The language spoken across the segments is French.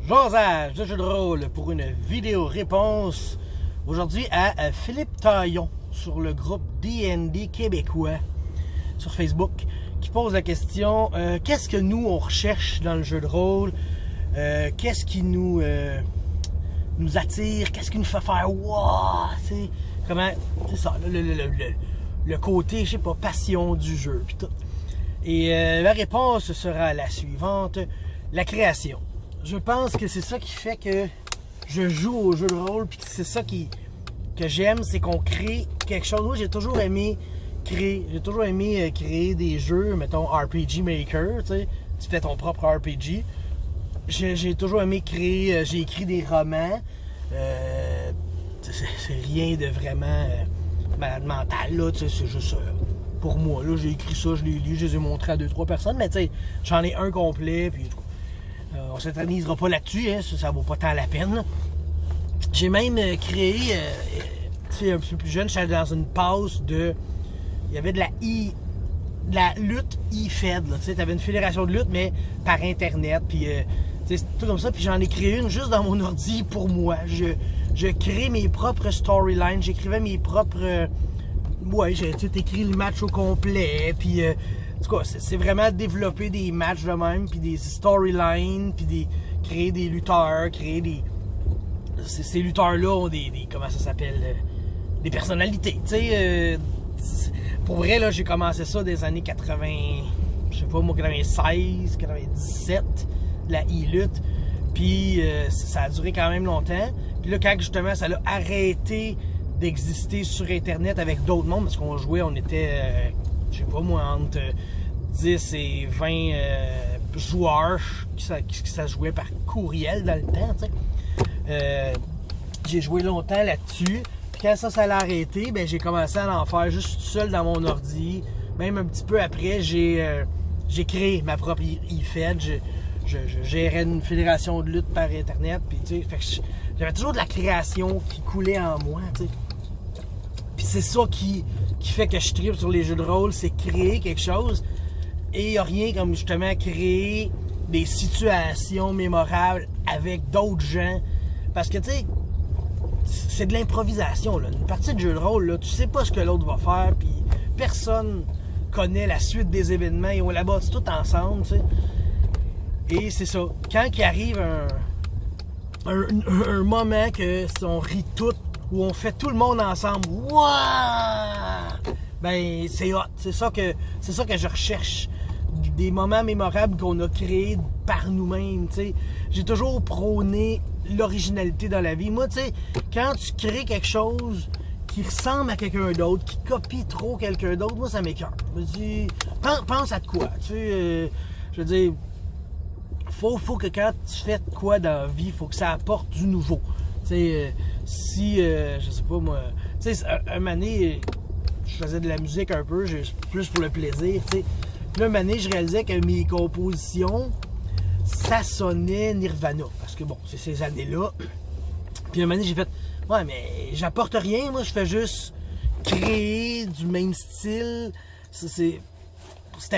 Jasage de jeu de rôle pour une vidéo réponse aujourd'hui à Philippe Taillon sur le groupe D&D québécois sur Facebook qui pose la question qu'est-ce que nous on recherche dans le jeu de rôle, qu'est-ce qui nous attire, qu'est-ce qui nous fait faire wow, c'est comment, c'est ça le côté, je sais pas, passion du jeu puis tout. Et la réponse sera la suivante: la création. Je pense que c'est ça qui fait que je joue au jeu de rôle, puis c'est ça que j'aime, c'est qu'on crée quelque chose. Moi, j'ai toujours aimé créer. J'ai toujours aimé créer des jeux, mettons RPG Maker, tu sais, tu fais ton propre RPG. J'ai toujours aimé créer. J'ai écrit des romans. C'est rien de vraiment malade mental, là, tu sais, c'est juste pour moi. Là, j'ai écrit ça, je l'ai lu, je les ai montrés à 2-3 personnes, mais tu sais, j'en ai un complet, puis on ne s'éternisera pas là-dessus, hein, ça vaut pas tant la peine. J'ai même créé, tu sais, un peu plus jeune, j'étais dans une passe de. Il y avait de la lutte e-fed, tu sais, t'avais une fédération de lutte, mais par internet, puis tu sais, tout comme ça, puis j'en ai créé une juste dans mon ordi pour moi. Je crée mes propres storylines, j'écrivais mes propres. Ouais, j'ai écrit le match au complet, puis. En tout cas, c'est vraiment développer des matchs de même, puis des storylines, puis créer des lutteurs, créer des. Ces lutteurs-là ont des comment ça s'appelle, des personnalités. Tu sais, pour vrai, là, j'ai commencé ça des années 80, je sais pas moi, 96, 97, la e-lutte. Puis ça a duré quand même longtemps. Puis là, quand justement ça a arrêté d'exister sur Internet avec d'autres mondes, parce qu'on jouait, on était. Je sais pas moi, entre 10 et 20 joueurs qui ça jouait par courriel dans le temps, tu sais. J'ai joué longtemps là-dessus. Puis quand ça a arrêté, ben j'ai commencé à en faire juste seul dans mon ordi. Même un petit peu après, j'ai créé ma propre e-fed. Je gérais une fédération de lutte par Internet. Puis tu sais, j'avais toujours de la création qui coulait en moi, tu sais. Puis c'est ça qui fait que je tripe sur les jeux de rôle, c'est créer quelque chose. Et il n'y a rien comme justement créer des situations mémorables avec d'autres gens. Parce que tu sais, c'est de l'improvisation, là. Une partie de jeu de rôle, là, tu sais pas ce que l'autre va faire, puis personne connaît la suite des événements et on la bâtit tout ensemble, tu sais. Et c'est ça. Quand il arrive un moment que on rit tout, où on fait tout le monde ensemble, wouah! Ben c'est hot, c'est ça que je recherche, des moments mémorables qu'on a créés par nous-mêmes, tu sais. J'ai toujours prôné l'originalité dans la vie. Moi, tu sais, quand tu crées quelque chose qui ressemble à quelqu'un d'autre, qui copie trop quelqu'un d'autre, moi ça m'écoeure. Je me dis, pense à de quoi, tu sais, je veux dire, faut que quand tu fais de quoi dans la vie, faut que ça apporte du nouveau. Tu sais, si, je sais pas moi, tu sais, un moment donné, je faisais de la musique un peu, plus pour le plaisir, tu sais. Puis là, un moment donné, je réalisais que mes compositions, ça sonnait Nirvana. Parce que bon, c'est ces années-là. Puis un moment donné, j'ai fait, ouais, mais j'apporte rien, moi, je fais juste créer du même style. C'était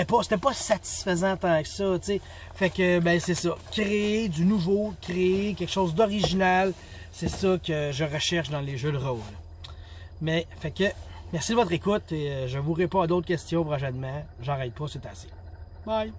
pas satisfaisant tant que ça, tu sais. Fait que, ben, c'est ça. Créer du nouveau, créer quelque chose d'original. C'est ça que je recherche dans les jeux de rôle. Mais, fait que, merci de votre écoute et je vous réponds à d'autres questions prochainement. J'arrête pas, c'est assez. Bye!